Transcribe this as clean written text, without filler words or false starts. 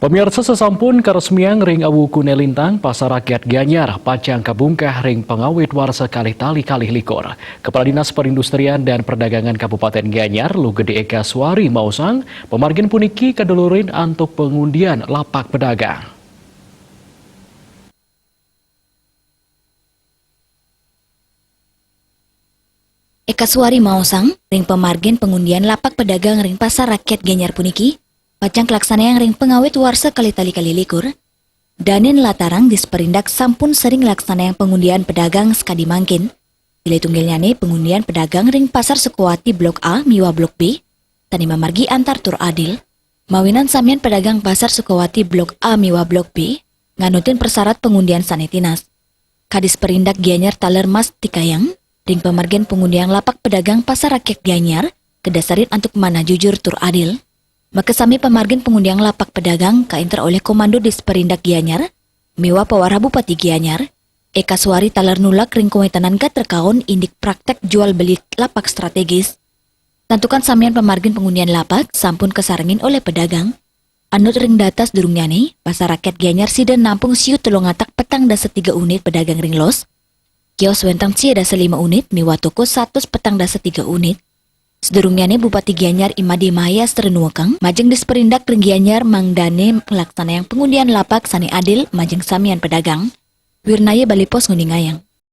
Pemirsa sesampun karesmian ring awu kunelintang pasar rakyat Gianyar pacang kabungkah ring pengawit warsa kalih tali-kalih likur. Kepala Dinas Perindustrian dan Perdagangan Kabupaten Gianyar Lugede Eka Suari Mausang pemargin puniki kadulurin antuk pengundian lapak pedagang. Eka Suari Mausang, ring pemargin pengundian lapak pedagang ring pasar rakyat Gianyar puniki, pacang kelaksanaan ring pengawit warsa kali tali-kali likur, danin latarang disperindak sampun sering laksana yang pengundian pedagang sekadi mangkin. Nilai tunggilnya nih pengundian pedagang ring pasar Sukowati Blok A, Miwa Blok B, tani mamargi antar tur adil, mawinan samian pedagang pasar Sukowati Blok A, Miwa Blok B, nganutin persyarat pengundian sanetinas. Kadis perindak Gianyar Taler Mas Tikayang, ring pemargin pengundian lapak pedagang pasar rakyat Gianyar, kedasarin untuk mana jujur tur adil. Maka sami pemargin pengundian lapak pedagang kainter oleh Komando Disperindak Gianyar, Miwa Pawara Bupati Gianyar, Eka Suari Taler nulak ring kewetanan terkaon indik praktek jual beli lapak strategis. Tentukan samian pemargin pengundian lapak sampun kesarengin oleh pedagang. Anut ring datas durungnya nih, pasar rakyat Gianyar sida nampung siu telongatak petang dasa 3 unit pedagang ring los, kios wentang cia dasa 5 unit, Miwa toko 100 petang dasa 3 unit. Sedurungnya nih Bupati Gianyar Imadi Maya Strenuakang, majeng disperindak ring Gianyar Mangdane melaksana yang pengundian lapak sani adil majeng samian pedagang. Wirnaya Balipos Ngundingayang.